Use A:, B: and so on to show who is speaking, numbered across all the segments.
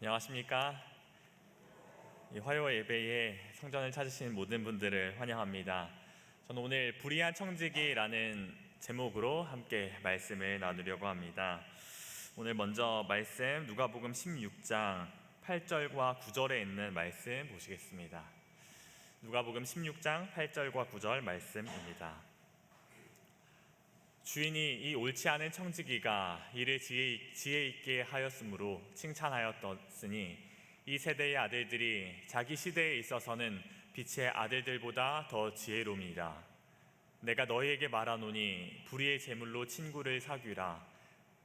A: 안녕하십니까? 이 화요 예배에 성전을 찾으신 모든 분들을 환영합니다. 저는 오늘 불의한 청지기라는 제목으로 함께 말씀을 나누려고 합니다. 오늘 먼저 말씀 누가복음 16장 8절과 9절에 있는 말씀 보시겠습니다. 누가복음 16장 8절과 9절 말씀입니다. 주인이 이 옳지 않은 청지기가 이를 지혜 있게 하였으므로 칭찬하였으니 이 세대의 아들들이 자기 시대에 있어서는 빛의 아들들보다 더 지혜로움이라. 내가 너희에게 말하노니 불의의 재물로 친구를 사귀라.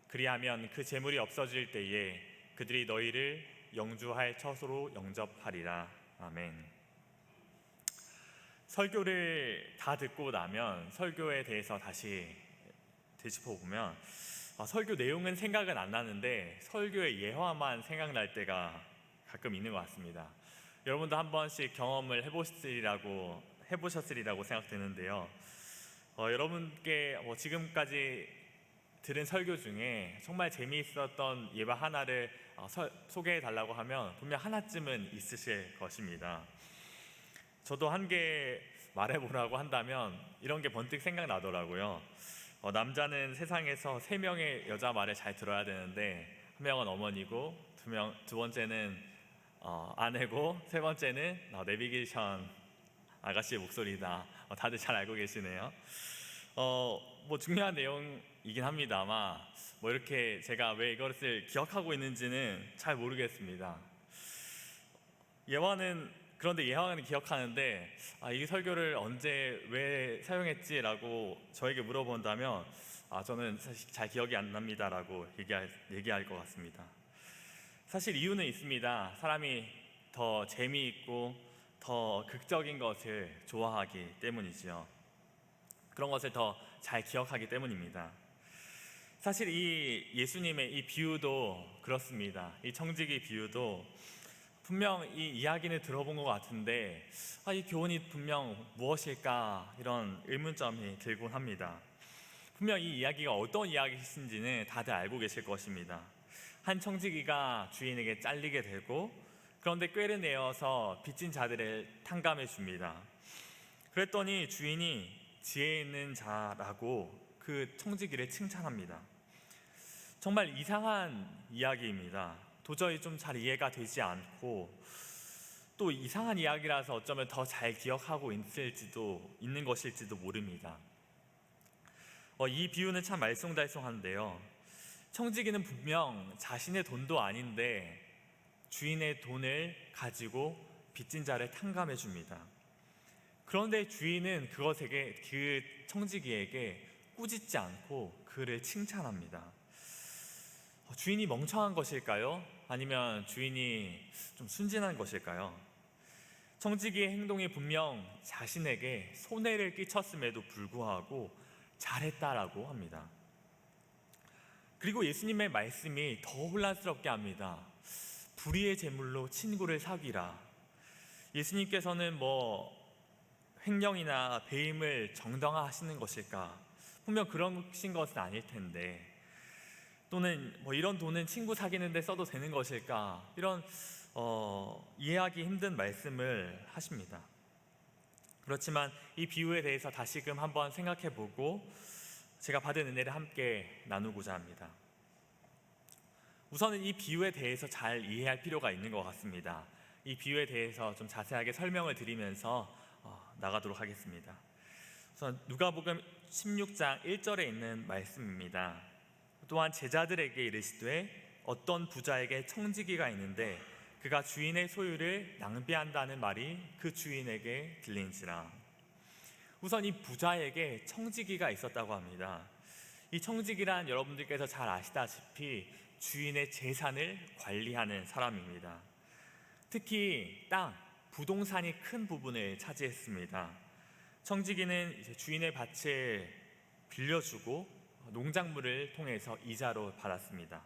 A: 그리하면 그 재물이 없어질 때에 그들이 너희를 영주할 처소로 영접하리라. 아멘. 설교를 다 듣고 나면 설교에 대해서 다시 되짚어보면 설교 내용은 생각은 안 나는데 설교의 예화만 생각날 때가 가끔 있는 것 같습니다. 여러분도 한 번씩 경험을 해보셨으리라고 생각되는데요. 여러분께 지금까지 들은 설교 중에 정말 재미있었던 예화 하나를 소개해 달라고 하면 분명 하나쯤은 있으실 것입니다. 저도 한 개 말해보라고 한다면 이런 게 번뜩 생각나더라고요. 남자는 세상에서 3명의 여자 말을 잘 들어야 되는데 한 명은 어머니고 두 번째는 아내고 세 번째는 내비게이션 아가씨의 목소리다. 다들 잘 알고 계시네요. 중요한 내용이긴 합니다만 이렇게 제가 왜 이것을 기억하고 있는지는 잘 모르겠습니다. 그런데 예화는 기억하는데 이 설교를 언제 왜 사용했지라고 저에게 물어본다면 저는 사실 잘 기억이 안 납니다라고 얘기할 것 같습니다. 사실 이유는 있습니다. 사람이 더 재미있고 더 극적인 것을 좋아하기 때문이지요. 그런 것을 더 잘 기억하기 때문입니다. 사실 이 예수님의 이 비유도 그렇습니다. 이 청지기 비유도 분명 이 이야기는 들어본 것 같은데 이 교훈이 분명 무엇일까 이런 의문점이 들곤 합니다. 분명 이 이야기가 어떤 이야기인지는 다들 알고 계실 것입니다. 한 청지기가 주인에게 잘리게 되고 그런데 꾀를 내어서 빚진 자들을 탕감해 줍니다. 그랬더니 주인이 지혜 있는 자라고 그 청지기를 칭찬합니다. 정말 이상한 이야기입니다. 도저히 좀 잘 이해가 되지 않고 또 이상한 이야기라서 어쩌면 더 잘 기억하고 있는 것일지도 모릅니다. 이 비유는 참 말썽달썽한데요. 청지기는 분명 자신의 돈도 아닌데 주인의 돈을 가지고 빚진 자를 탕감해 줍니다. 그런데 주인은 그 청지기에게 꾸짖지 않고 그를 칭찬합니다. 주인이 멍청한 것일까요? 아니면 주인이 좀 순진한 것일까요? 청지기의 행동이 분명 자신에게 손해를 끼쳤음에도 불구하고 잘했다라고 합니다. 그리고 예수님의 말씀이 더 혼란스럽게 합니다. 불의의 재물로 친구를 사귀라. 예수님께서는 횡령이나 배임을 정당화하시는 것일까? 분명 그러신 것은 아닐 텐데 또는 이런 돈은 친구 사귀는데 써도 되는 것일까? 이런 이해하기 힘든 말씀을 하십니다. 그렇지만 이 비유에 대해서 다시금 한번 생각해보고 제가 받은 은혜를 함께 나누고자 합니다. 우선은 이 비유에 대해서 잘 이해할 필요가 있는 것 같습니다. 이 비유에 대해서 좀 자세하게 설명을 드리면서 나가도록 하겠습니다. 우선 누가복음 16장 1절에 있는 말씀입니다. 또한 제자들에게 이르시되 어떤 부자에게 청지기가 있는데 그가 주인의 소유를 낭비한다는 말이 그 주인에게 들린지라. 우선 이 부자에게 청지기가 있었다고 합니다. 이 청지기란 여러분들께서 잘 아시다시피 주인의 재산을 관리하는 사람입니다. 특히 부동산이 큰 부분을 차지했습니다. 청지기는 이제 주인의 밭을 빌려주고 농작물을 통해서 이자로 받았습니다.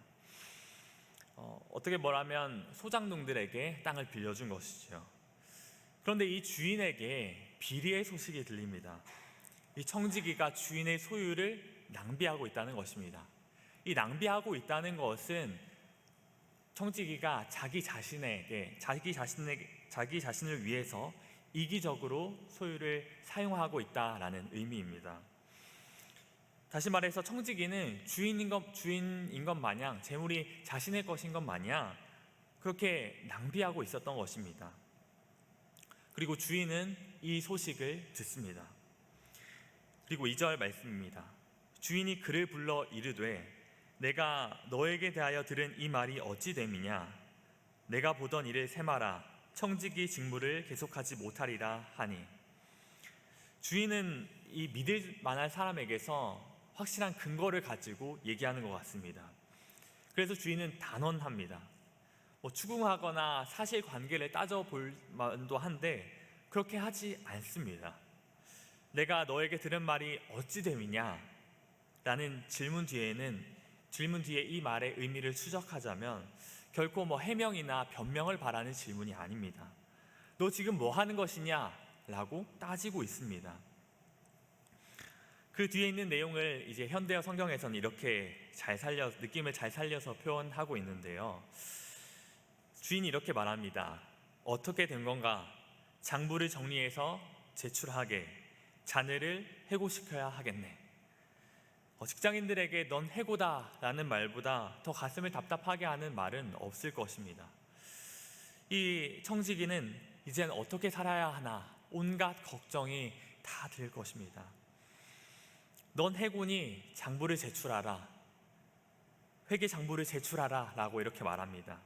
A: 어떻게 말하면 소작농들에게 땅을 빌려준 것이죠. 그런데 이 주인에게 비리의 소식이 들립니다. 이 청지기가 주인의 소유를 낭비하고 있다는 것입니다. 이 낭비하고 있다는 것은 청지기가 자기 자신을 위해서 이기적으로 소유를 사용하고 있다라는 의미입니다. 다시 말해서 청지기는 주인인 것 마냥, 재물이 자신의 것인 것 마냥 그렇게 낭비하고 있었던 것입니다. 그리고 주인은 이 소식을 듣습니다. 그리고 2절 말씀입니다. 주인이 그를 불러 이르되 내가 너에게 대하여 들은 이 말이 어찌 됨이냐? 내가 보던 일을 세마라. 청지기 직무를 계속하지 못하리라 하니. 주인은 이 믿을 만한 사람에게서 확실한 근거를 가지고 얘기하는 것 같습니다. 그래서 주인은 단언합니다. 추궁하거나 사실관계를 따져볼 만도 한데 그렇게 하지 않습니다. 내가 너에게 들은 말이 어찌 됨이냐? 라는 질문 뒤에 이 말의 의미를 추적하자면 결코 해명이나 변명을 바라는 질문이 아닙니다. 너 지금 뭐 하는 것이냐? 라고 따지고 있습니다. 그 뒤에 있는 내용을 이제 현대어 성경에서는 이렇게 느낌을 잘 살려서 표현하고 있는데요. 주인이 이렇게 말합니다. 어떻게 된 건가? 장부를 정리해서 제출하게, 자네를 해고시켜야 하겠네. 직장인들에게 넌 해고다 라는 말보다 더 가슴을 답답하게 하는 말은 없을 것입니다. 이 청지기는 이젠 어떻게 살아야 하나 온갖 걱정이 다 들 것입니다. 넌 해고니 장부를 제출하라, 회계 장부를 제출하라 라고 이렇게 말합니다.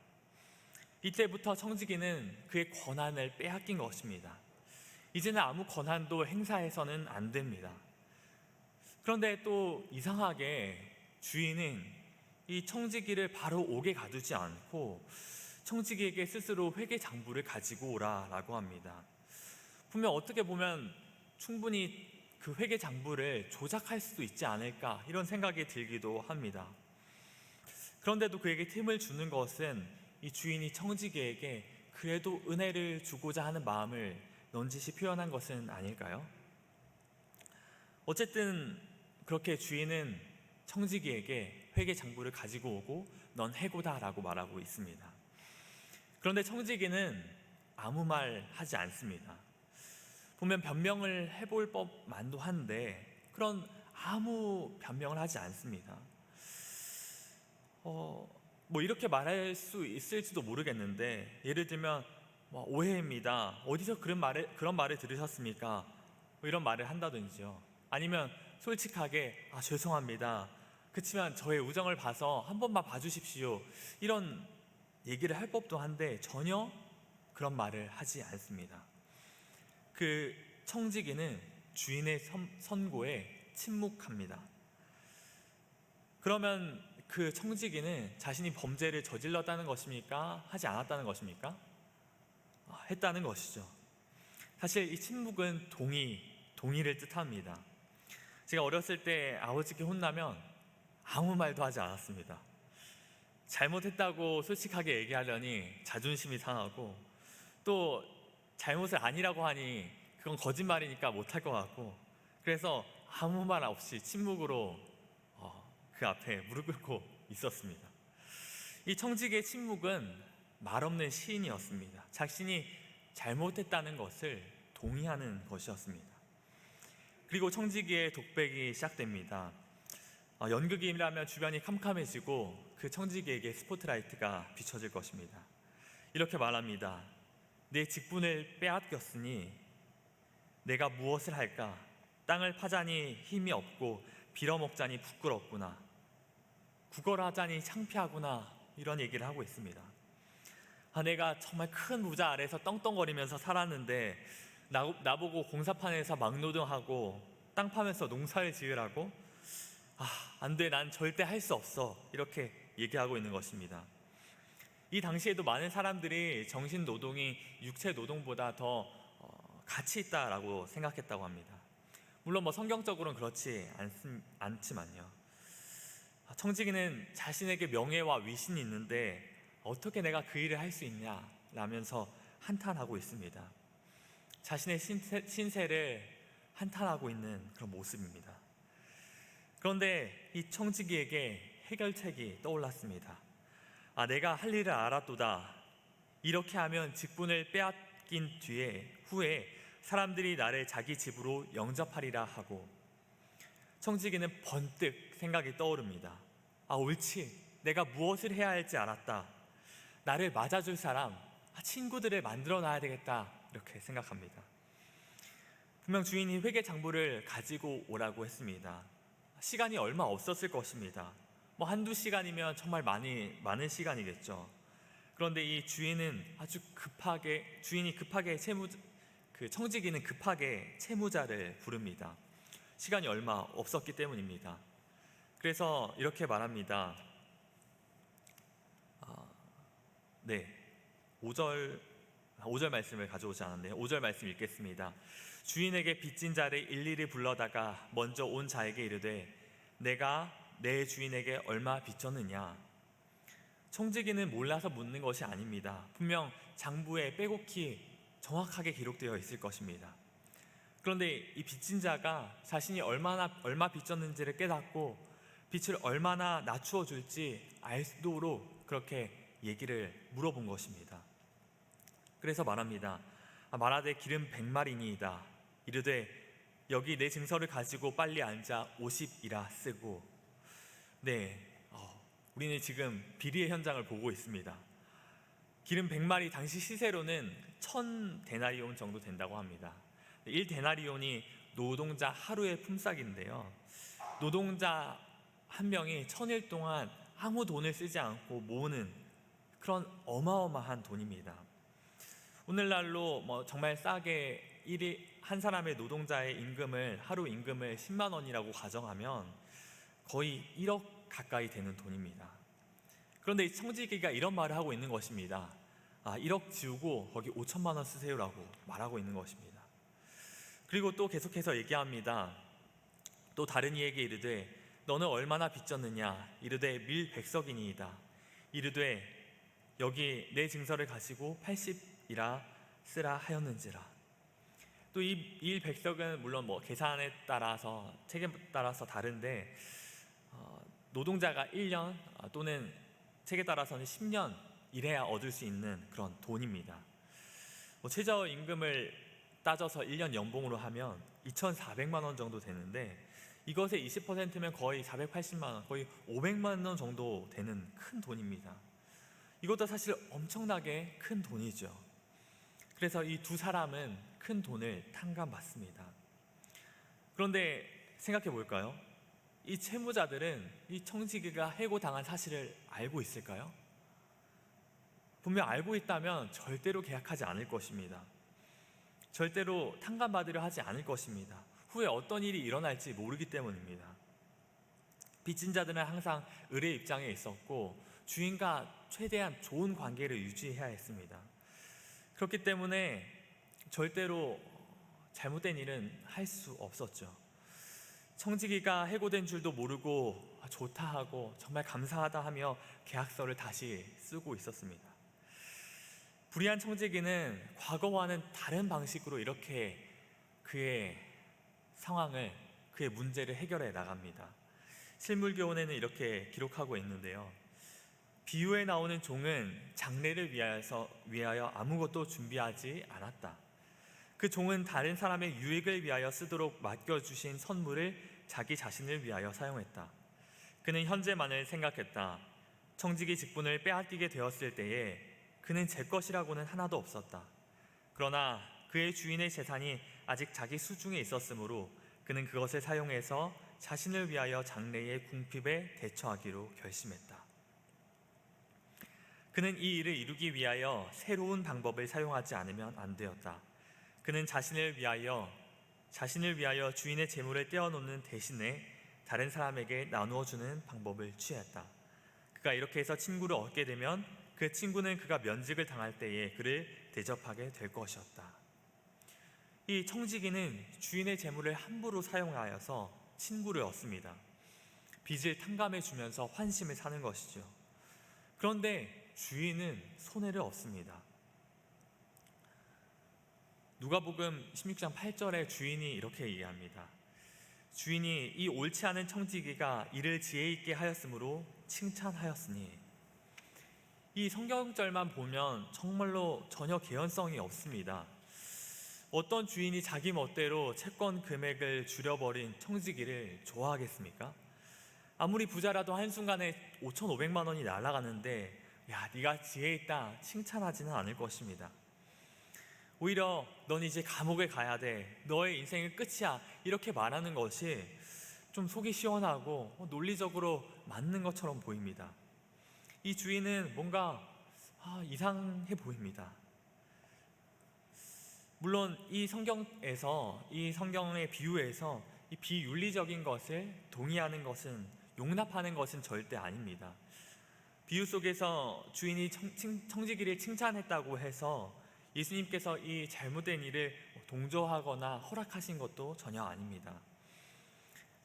A: 이때부터 청지기는 그의 권한을 빼앗긴 것입니다. 이제는 아무 권한도 행사해서는 안 됩니다. 그런데 또 이상하게 주인은 이 청지기를 바로 옥에 가두지 않고 청지기에게 스스로 회계 장부를 가지고 오라라고 합니다. 분명 어떻게 보면 충분히 그 회계 장부를 조작할 수도 있지 않을까 이런 생각이 들기도 합니다. 그런데도 그에게 틈을 주는 것은 이 주인이 청지기에게 그래도 은혜를 주고자 하는 마음을 넌지시 표현한 것은 아닐까요? 어쨌든 그렇게 주인은 청지기에게 회계 장부를 가지고 오고 넌 해고다라고 말하고 있습니다. 그런데 청지기는 아무 말 하지 않습니다. 보면 변명을 해볼 법만도 한데 그런 아무 변명을 하지 않습니다. 이렇게 말할 수 있을지도 모르겠는데 예를 들면 오해입니다. 어디서 그런 말을 들으셨습니까? 이런 말을 한다든지요. 아니면 솔직하게 죄송합니다. 그렇지만 저의 우정을 봐서 한 번만 봐주십시오. 이런 얘기를 할 법도 한데 전혀 그런 말을 하지 않습니다. 그 청지기는 주인의 선고에 침묵합니다. 그러면 그 청지기는 자신이 범죄를 저질렀다는 것입니까? 하지 않았다는 것입니까? 했다는 것이죠. 사실 이 침묵은 동의를 뜻합니다. 제가 어렸을 때 아버지께 혼나면 아무 말도 하지 않았습니다. 잘못했다고 솔직하게 얘기하려니 자존심이 상하고 또 잘못을 아니라고 하니 그건 거짓말이니까 못할 것 같고 그래서 아무 말 없이 침묵으로 그 앞에 무릎 꿇고 있었습니다. 이 청지기의 침묵은 말없는 시인이었습니다. 자신이 잘못했다는 것을 동의하는 것이었습니다. 그리고 청지기의 독백이 시작됩니다. 연극이라면 주변이 캄캄해지고 그 청지기에게 스포트라이트가 비춰질 것입니다. 이렇게 말합니다. 내 직분을 빼앗겼으니 내가 무엇을 할까? 땅을 파자니 힘이 없고 빌어먹자니 부끄럽구나. 구걸하자니 창피하구나. 이런 얘기를 하고 있습니다. 내가 정말 큰 부자 아래서 떵떵거리면서 살았는데 나보고 공사판에서 막노동하고 땅 파면서 농사를 지으라고? 안 돼, 난 절대 할 수 없어. 이렇게 얘기하고 있는 것입니다. 이 당시에도 많은 사람들이 정신 노동이 육체 노동보다 더 가치 있다라고 생각했다고 합니다. 물론 성경적으로는 그렇지 않지만요. 청지기는 자신에게 명예와 위신이 있는데 어떻게 내가 그 일을 할 수 있냐 라면서 한탄하고 있습니다. 자신의 신세를 한탄하고 있는 그런 모습입니다. 그런데 이 청지기에게 해결책이 떠올랐습니다. 내가 할 일을 알았도다. 이렇게 하면 직분을 빼앗긴 후에 사람들이 나를 자기 집으로 영접하리라 하고, 청지기는 번뜩 생각이 떠오릅니다. 옳지, 내가 무엇을 해야 할지 알았다. 나를 맞아줄 사람, 친구들을 만들어 놔야 되겠다, 이렇게 생각합니다. 분명 주인이 회계 장부를 가지고 오라고 했습니다. 시간이 얼마 없었을 것입니다. 한두 시간이면 정말 많은 시간이겠죠. 그런데 이 주인이 급하게 청지기는 급하게 채무자를 부릅니다. 시간이 얼마 없었기 때문입니다. 그래서 이렇게 말합니다. 5절 말씀을 가져오지 않았네요. 5절 말씀 읽겠습니다. 주인에게 빚진 자를 일일이 불러다가 먼저 온 자에게 이르되 내가 내 주인에게 얼마 빚졌느냐. 청지기는 몰라서 묻는 것이 아닙니다. 분명 장부에 빼곡히 정확하게 기록되어 있을 것입니다. 그런데 이 빚진 자가 자신이 얼마 빚졌는지를 깨닫고 빚을 얼마나 낮추어 줄지 알도록 그렇게 얘기를 물어본 것입니다. 그래서 말하되 기름 100마리니이다. 이르되 여기 내 증서를 가지고 빨리 앉아 50이라 쓰고. 우리는 지금 비리의 현장을 보고 있습니다. 기름 100마리 당시 시세로는 1000데나리온 정도 된다고 합니다. 1데나리온이 노동자 하루의 품삯인데요, 노동자 한 명이 1000일 동안 아무 돈을 쓰지 않고 모으는 그런 어마어마한 돈입니다. 오늘날로 정말 싸게 한 사람의 노동자의 하루 임금을 10만 원이라고 가정하면 거의 1억 가까이 되는 돈입니다. 그런데 이 청지기가 이런 말을 하고 있는 것입니다. 1억 지우고 거기 5천만 원 쓰세요라고 말하고 있는 것입니다. 그리고 또 계속해서 얘기합니다. 또 다른 이에게 이르되 너는 얼마나 빚졌느냐. 이르되 밀 100석이니이다. 이르되 여기 내 증서를 가지고 80이라 쓰라 하였는지라. 또 이 일 100석은 물론 계산에 따라서 책에 따라서 다른데 노동자가 1년 또는 책에 따라서는 10년 일해야 얻을 수 있는 그런 돈입니다. 최저임금을 따져서 1년 연봉으로 하면 2,400만 원 정도 되는데 이것의 20%면 거의 480만 원, 거의 500만 원 정도 되는 큰 돈입니다. 이것도 사실 엄청나게 큰 돈이죠. 그래서 이 두 사람은 큰 돈을 탕감받습니다. 그런데 생각해 볼까요? 이 채무자들은 이 청지기가 해고당한 사실을 알고 있을까요? 분명 알고 있다면 절대로 계약하지 않을 것입니다. 절대로 탕감받으려 하지 않을 것입니다. 후에 어떤 일이 일어날지 모르기 때문입니다. 빚진 자들은 항상 을의 입장에 있었고 주인과 최대한 좋은 관계를 유지해야 했습니다. 그렇기 때문에 절대로 잘못된 일은 할 수 없었죠. 청지기가 해고된 줄도 모르고 좋다 하고 정말 감사하다 하며 계약서를 다시 쓰고 있었습니다. 불의한 청지기는 과거와는 다른 방식으로 이렇게 그의 상황을, 그의 문제를 해결해 나갑니다. 실물교훈에는 이렇게 기록하고 있는데요, 비유에 나오는 종은 장래를 위하여 아무것도 준비하지 않았다. 그 종은 다른 사람의 유익을 위하여 쓰도록 맡겨주신 선물을 자기 자신을 위하여 사용했다. 그는 현재만을 생각했다. 청지기 직분을 빼앗기게 되었을 때에 그는 제 것이라고는 하나도 없었다. 그러나 그의 주인의 재산이 아직 자기 수중에 있었으므로 그는 그것을 사용해서 자신을 위하여 장래의 궁핍에 대처하기로 결심했다. 그는 이 일을 이루기 위하여 새로운 방법을 사용하지 않으면 안 되었다. 그는 자신을 위하여 주인의 재물을 떼어놓는 대신에 다른 사람에게 나누어 주는 방법을 취했다. 그가 이렇게 해서 친구를 얻게 되면 그 친구는 그가 면직을 당할 때에 그를 대접하게 될 것이었다. 이 청지기는 주인의 재물을 함부로 사용하여서 친구를 얻습니다. 빚을 탕감해 주면서 환심을 사는 것이죠. 그런데 주인은 손해를 얻습니다. 누가복음 16장 8절에 주인이 이렇게 얘기합니다. 주인이 이 옳지 않은 청지기가 일을 지혜 있게 하였으므로 칭찬하였으니. 이 성경절만 보면 정말로 전혀 개연성이 없습니다. 어떤 주인이 자기 멋대로 채권 금액을 줄여버린 청지기를 좋아하겠습니까? 아무리 부자라도 한순간에 5,500만 원이 날아가는데 야, 네가 지혜 있다 칭찬하지는 않을 것입니다. 오히려 넌 이제 감옥에 가야 돼, 너의 인생은 끝이야, 이렇게 말하는 것이 좀 속이 시원하고 논리적으로 맞는 것처럼 보입니다. 이 주인은 뭔가 이상해 보입니다. 물론 이 성경의 비유에서 이 비윤리적인 것을 동의하는 것은, 용납하는 것은 절대 아닙니다. 비유 속에서 주인이 청지기를 칭찬했다고 해서 예수님께서 이 잘못된 일을 동조하거나 허락하신 것도 전혀 아닙니다.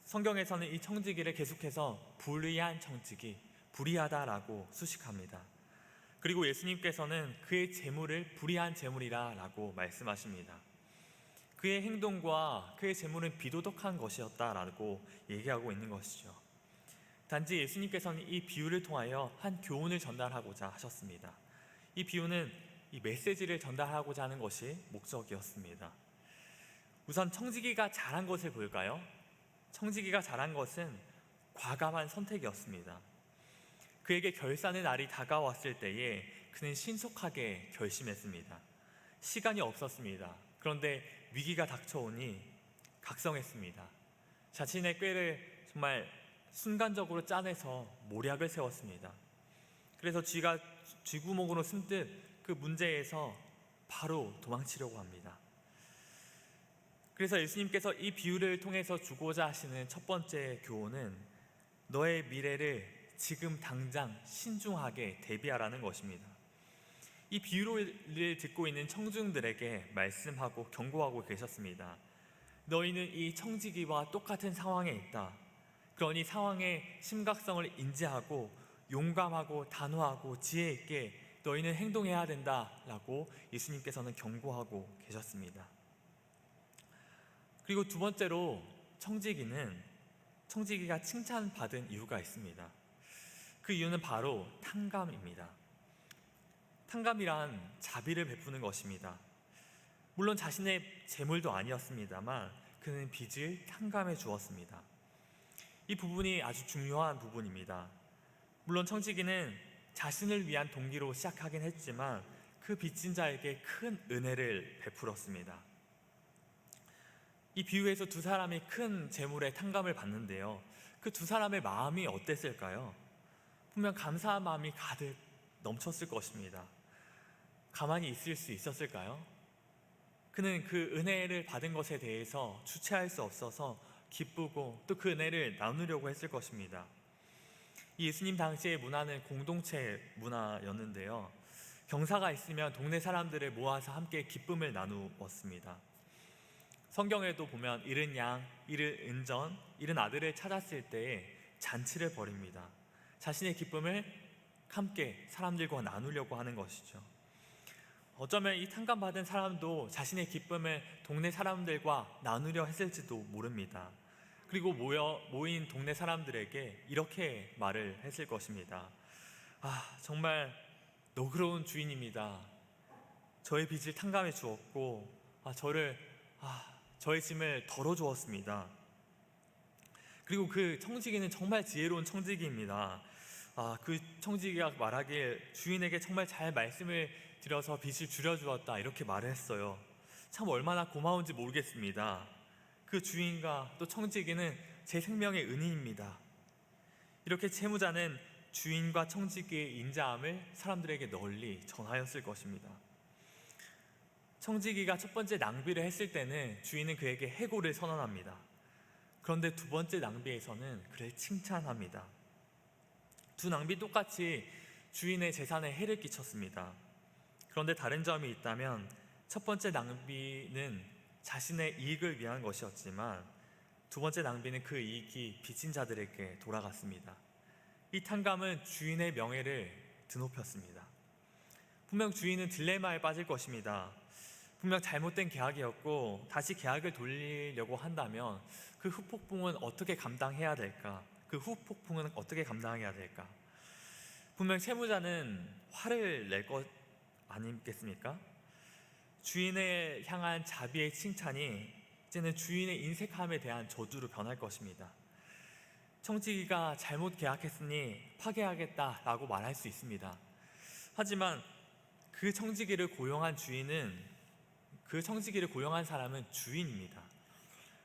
A: 성경에서는 이 청지기를 계속해서 불의한 청지기, 불의하다라고 수식합니다. 그리고 예수님께서는 그의 재물을 불의한 재물이라 라고 말씀하십니다. 그의 행동과 그의 재물은 비도덕한 것이었다라고 얘기하고 있는 것이죠. 단지 예수님께서는 이 비유를 통하여 한 교훈을 전달하고자 하셨습니다. 이 비유는 이 메시지를 전달하고자 하는 것이 목적이었습니다. 우선 청지기가 잘한 것을 볼까요? 청지기가 잘한 것은 과감한 선택이었습니다. 그에게 결산의 날이 다가왔을 때에 그는 신속하게 결심했습니다. 시간이 없었습니다. 그런데 위기가 닥쳐오니 각성했습니다. 자신의 꾀를 정말 순간적으로 짜내서 모략을 세웠습니다. 그래서 쥐가 쥐구멍으로 숨듯 그 문제에서 바로 도망치려고 합니다. 그래서 예수님께서 이 비유를 통해서 주고자 하시는 첫 번째 교훈은 너의 미래를 지금 당장 신중하게 대비하라는 것입니다. 이 비유를 듣고 있는 청중들에게 말씀하고 경고하고 계셨습니다. 너희는 이 청지기와 똑같은 상황에 있다. 그러니 상황의 심각성을 인지하고 용감하고 단호하고 지혜 있게 너희는 행동해야 된다라고 예수님께서는 경고하고 계셨습니다. 그리고 두 번째로 청지기가 칭찬받은 이유가 있습니다. 그 이유는 바로 탕감입니다. 탕감이란 자비를 베푸는 것입니다. 물론 자신의 재물도 아니었습니다만 그는 빚을 탕감해 주었습니다. 이 부분이 아주 중요한 부분입니다. 물론 청지기는 자신을 위한 동기로 시작하긴 했지만 그 빚진 자에게 큰 은혜를 베풀었습니다. 이 비유에서 두 사람이 큰 재물의 탕감을 받는데요, 그 두 사람의 마음이 어땠을까요? 분명 감사한 마음이 가득 넘쳤을 것입니다. 가만히 있을 수 있었을까요? 그는 그 은혜를 받은 것에 대해서 주체할 수 없어서 기쁘고 또 그 은혜를 나누려고 했을 것입니다. 이 예수님 당시의 문화는 공동체 문화였는데요, 경사가 있으면 동네 사람들을 모아서 함께 기쁨을 나누었습니다. 성경에도 보면 잃은 양, 잃은 은전, 잃은 아들을 찾았을 때에 잔치를 벌입니다. 자신의 기쁨을 함께 사람들과 나누려고 하는 것이죠. 어쩌면 이 탕감받은 사람도 자신의 기쁨을 동네 사람들과 나누려 했을지도 모릅니다. 그리고 모인 동네 사람들에게 이렇게 말을 했을 것입니다. 정말 너그러운 주인입니다. 저의 빚을 탕감해 주었고 저의 짐을 덜어주었습니다. 그리고 그 청지기는 정말 지혜로운 청지기입니다. 그 청지기가 말하길 주인에게 정말 잘 말씀을 드려서 빚을 줄여주었다, 이렇게 말을 했어요. 참 얼마나 고마운지 모르겠습니다. 그 주인과 또 청지기는 제 생명의 은인입니다. 이렇게 채무자는 주인과 청지기의 인자함을 사람들에게 널리 전하였을 것입니다. 청지기가 첫 번째 낭비를 했을 때는 주인은 그에게 해고를 선언합니다. 그런데 두 번째 낭비에서는 그를 칭찬합니다. 두 낭비 똑같이 주인의 재산에 해를 끼쳤습니다. 그런데 다른 점이 있다면 첫 번째 낭비는 자신의 이익을 위한 것이었지만 두 번째 낭비는 그 이익이 빚진 자들에게 돌아갔습니다. 이 탕감은 주인의 명예를 드높였습니다. 분명 주인은 딜레마에 빠질 것입니다. 분명 잘못된 계약이었고 다시 계약을 돌리려고 한다면 그 후폭풍은 어떻게 감당해야 될까? 분명 채무자는 화를 낼 것 아니겠습니까? 주인을 향한 자비의 칭찬이 이제는 주인의 인색함에 대한 저주로 변할 것입니다. 청지기가 잘못 계약했으니 파기하겠다라고 말할 수 있습니다. 하지만 그 청지기를 고용한 사람은 주인입니다.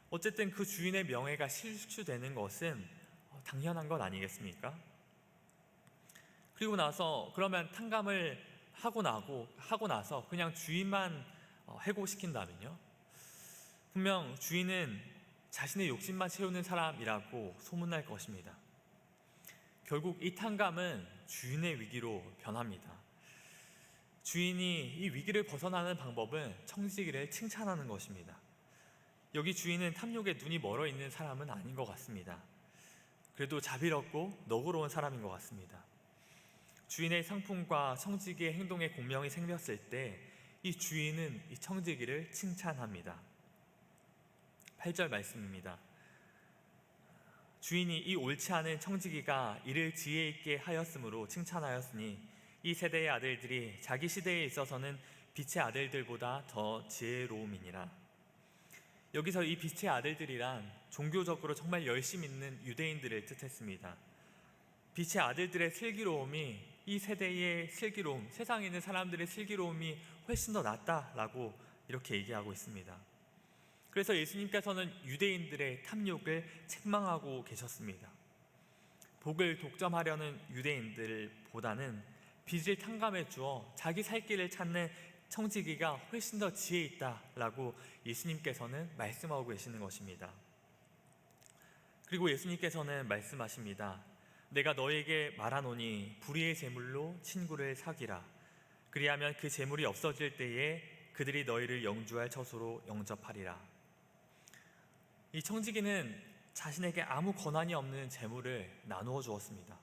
A: 어쨌든 그 주인의 명예가 실추되는 것은 당연한 것 아니겠습니까? 그리고 나서 그러면 탕감을 하고 나서 그냥 주인만 해고시킨다면요? 분명 주인은 자신의 욕심만 채우는 사람이라고 소문날 것입니다. 결국 이 탕감은 주인의 위기로 변합니다. 주인이 이 위기를 벗어나는 방법은 청지기를 칭찬하는 것입니다. 여기 주인은 탐욕에 눈이 멀어 있는 사람은 아닌 것 같습니다. 그래도 자비롭고 너그러운 사람인 것 같습니다. 주인의 상품과 청지기의 행동에 공명이 생겼을 때 이 주인은 이 청지기를 칭찬합니다. 8절 말씀입니다. 주인이 이 옳지 않은 청지기가 이를 지혜 있게 하였으므로 칭찬하였으니 이 세대의 아들들이 자기 시대에 있어서는 빛의 아들들보다 더 지혜로움이니라. 여기서 이 빛의 아들들이란 종교적으로 정말 열심 있는 유대인들을 뜻했습니다. 빛의 아들들의 슬기로움이 이 세대의 슬기로움, 세상에 있는 사람들의 슬기로움이 훨씬 더 낫다라고 이렇게 얘기하고 있습니다. 그래서 예수님께서는 유대인들의 탐욕을 책망하고 계셨습니다. 복을 독점하려는 유대인들보다는 빚을 탕감해 주어 자기 살 길을 찾는 청지기가 훨씬 더 지혜 있다라고 예수님께서는 말씀하고 계시는 것입니다. 그리고 예수님께서는 말씀하십니다. 내가 너에게 말하노니 불의의 재물로 친구를 사귀라. 그리하면 그 재물이 없어질 때에 그들이 너희를 영주할 처소로 영접하리라. 이 청지기는 자신에게 아무 권한이 없는 재물을 나누어 주었습니다.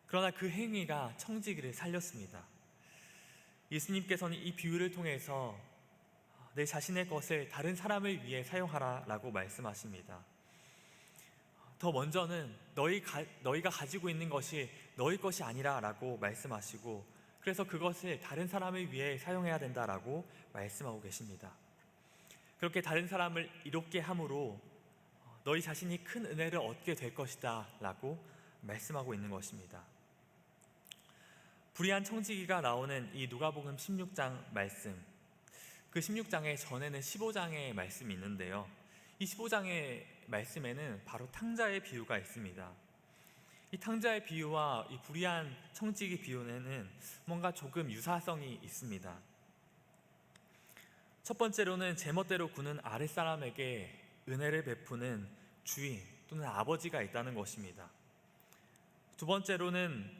A: 그러나 그 행위가 청지기를 살렸습니다. 예수님께서는 이 비유를 통해서 내 자신의 것을 다른 사람을 위해 사용하라라고 말씀하십니다. 더 먼저는 너희가 가지고 있는 것이 너희 것이 아니라라고 말씀하시고, 그래서 그것을 다른 사람을 위해 사용해야 된다라고 말씀하고 계십니다. 그렇게 다른 사람을 이롭게 함으로 너희 자신이 큰 은혜를 얻게 될 것이다 라고 말씀하고 있는 것입니다. 불의한 청지기가 나오는 이 누가복음 16장 말씀, 그 16장의 전에는 15장의 말씀이 있는데요, 이 15장의 말씀에는 바로 탕자의 비유가 있습니다. 이 탕자의 비유와 이 불의한 청지기 비유에는 뭔가 조금 유사성이 있습니다. 첫 번째로는 제멋대로 구는 아랫사람에게 은혜를 베푸는 주인 또는 아버지가 있다는 것입니다. 두 번째로는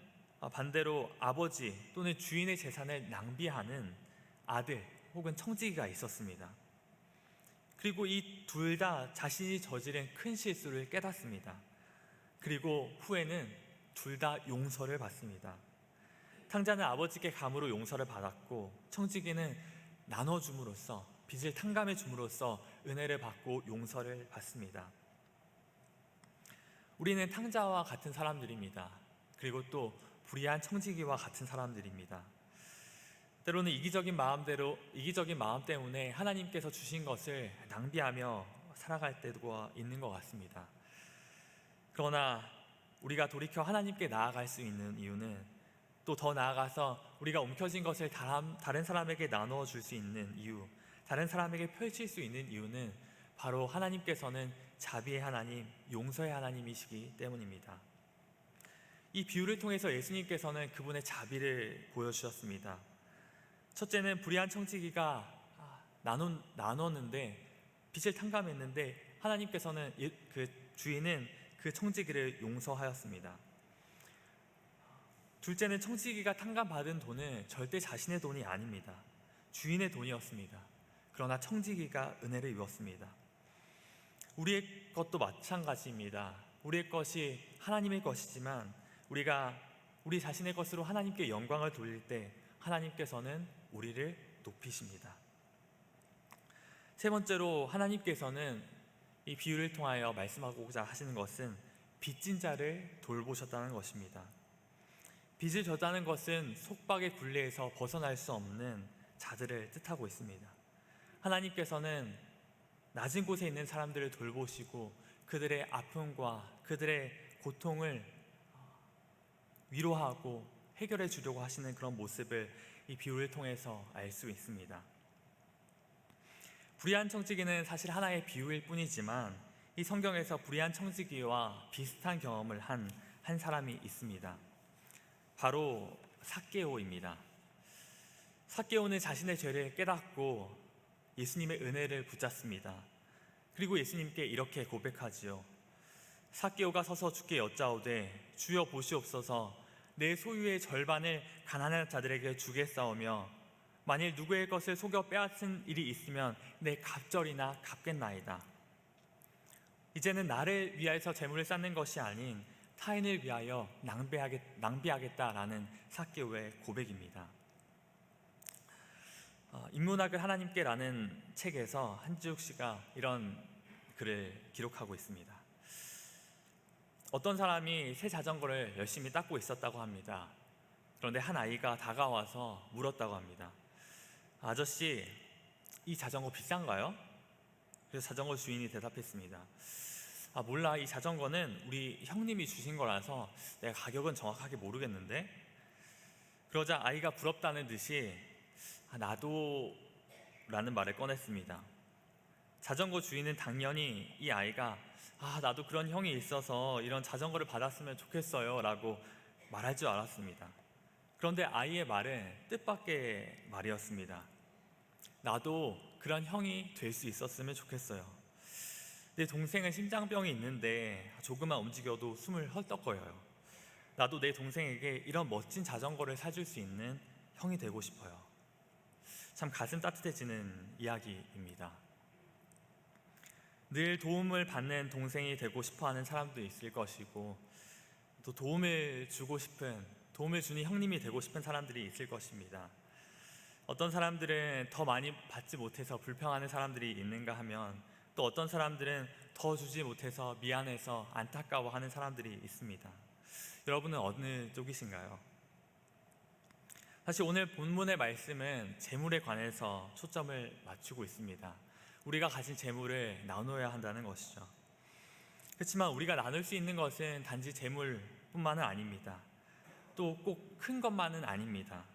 A: 반대로 아버지 또는 주인의 재산을 낭비하는 아들 혹은 청지기가 있었습니다. 그리고 이 둘 다 자신이 저지른 큰 실수를 깨닫습니다. 그리고 후에는 둘 다 용서를 받습니다. 탕자는 아버지께 감으로 용서를 받았고, 청지기는 나눠줌으로써, 빚을 탕감해 줌으로써 은혜를 받고 용서를 받습니다. 우리는 탕자와 같은 사람들입니다. 그리고 또 불의한 청지기와 같은 사람들입니다. 때로는 이기적인 마음 때문에 하나님께서 주신 것을 낭비하며 살아갈 때가 있는 것 같습니다. 그러나 우리가 돌이켜 하나님께 나아갈 수 있는 이유는, 또 더 나아가서 우리가 움켜쥔 것을 다른 사람에게 나누어 줄 수 있는 이유, 다른 사람에게 펼칠 수 있는 이유는 바로 하나님께서는 자비의 하나님, 용서의 하나님이시기 때문입니다. 이 비유를 통해서 예수님께서는 그분의 자비를 보여주셨습니다. 첫째는 불의한 청지기가 나눴는데, 빚을 탕감했는데 하나님께서는 그 주인은 그 청지기를 용서하였습니다. 둘째는 청지기가 탕감받은 돈은 절대 자신의 돈이 아닙니다. 주인의 돈이었습니다. 그러나 청지기가 은혜를 입었습니다. 우리의 것도 마찬가지입니다. 우리의 것이 하나님의 것이지만 우리 자신의 것으로 하나님께 영광을 돌릴 때 하나님께서는 우리를 높이십니다. 세 번째로 하나님께서는 이 비유를 통하여 말씀하고자 하시는 것은 빚진 자를 돌보셨다는 것입니다. 빚을 졌다는 것은 속박의 굴레에서 벗어날 수 없는 자들을 뜻하고 있습니다. 하나님께서는 낮은 곳에 있는 사람들을 돌보시고 그들의 아픔과 그들의 고통을 위로하고 해결해 주려고 하시는 그런 모습을 이 비유를 통해서 알 수 있습니다. 불의한 청지기는 사실 하나의 비유일 뿐이지만 이 성경에서 불의한 청지기와 비슷한 경험을 한 사람이 있습니다. 바로 삭개오입니다. 삭개오는 자신의 죄를 깨닫고 예수님의 은혜를 붙잡습니다. 그리고 예수님께 이렇게 고백하지요. 삭개오가 서서 주께 여짜오되 주여 보시옵소서, 내 소유의 절반을 가난한 자들에게 주겠사오며 만일 누구의 것을 속여 빼앗은 일이 있으면 내 갑절이나 갚겠나이다. 이제는 나를 위하여서 재물을 쌓는 것이 아닌 타인을 위하여 낭비하겠다라는 삭개오의 고백입니다. 인문학을 하나님께라는 책에서 한지욱 씨가 이런 글을 기록하고 있습니다. 어떤 사람이 새 자전거를 열심히 닦고 있었다고 합니다. 그런데 한 아이가 다가와서 물었다고 합니다. 아저씨, 이 자전거 비싼가요? 그래서 자전거 주인이 대답했습니다. 몰라, 이 자전거는 우리 형님이 주신 거라서 내가 가격은 정확하게 모르겠는데. 그러자 아이가 부럽다는 듯이 나도 라는 말을 꺼냈습니다. 자전거 주인은 당연히 이 아이가 나도 그런 형이 있어서 이런 자전거를 받았으면 좋겠어요 라고 말할 줄 알았습니다. 그런데 아이의 말은 뜻밖의 말이었습니다. 나도 그런 형이 될 수 있었으면 좋겠어요. 내 동생은 심장병이 있는데 조금만 움직여도 숨을 헐떡거려요. 나도 내 동생에게 이런 멋진 자전거를 사줄 수 있는 형이 되고 싶어요. 참 가슴 따뜻해지는 이야기입니다. 늘 도움을 받는 동생이 되고 싶어하는 사람도 있을 것이고, 또 도움을 주는 형님이 되고 싶은 사람들이 있을 것입니다. 어떤 사람들은 더 많이 받지 못해서 불평하는 사람들이 있는가 하면, 또 어떤 사람들은 더 주지 못해서 미안해서 안타까워하는 사람들이 있습니다. 여러분은 어느 쪽이신가요? 사실 오늘 본문의 말씀은 재물에 관해서 초점을 맞추고 있습니다. 우리가 가진 재물을 나눠야 한다는 것이죠. 그렇지만 우리가 나눌 수 있는 것은 단지 재물뿐만은 아닙니다. 또 꼭 큰 것만은 아닙니다.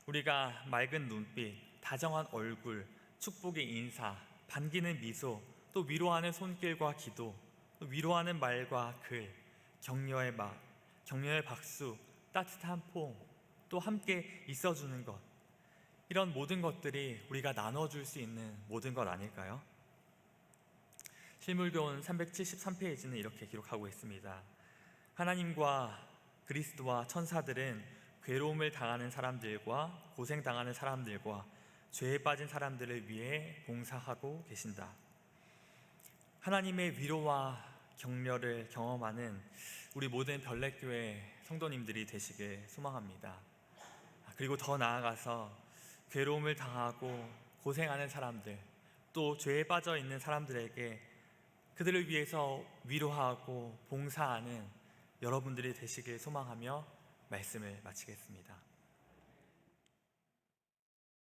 A: 우리가 맑은 눈빛, 다정한 얼굴, 축복의 인사, 반기는 미소, 또 위로하는 손길과 기도, 또 위로하는 말과 글, 격려의 박수, 따뜻한 포옹, 또 함께 있어주는 것, 이런 모든 것들이 우리가 나눠줄 수 있는 모든 것 아닐까요? 실물교훈 373페이지는 이렇게 기록하고 있습니다. 하나님과 그리스도와 천사들은 괴로움을 당하는 사람들과 고생당하는 사람들과 죄에 빠진 사람들을 위해 봉사하고 계신다. 하나님의 위로와 격려를 경험하는 우리 모든 별내교회 성도님들이 되시길 소망합니다. 그리고 더 나아가서 괴로움을 당하고 고생하는 사람들, 또 죄에 빠져 있는 사람들에게 그들을 위해서 위로하고 봉사하는 여러분들이 되시길 소망하며 말씀을 마치겠습니다.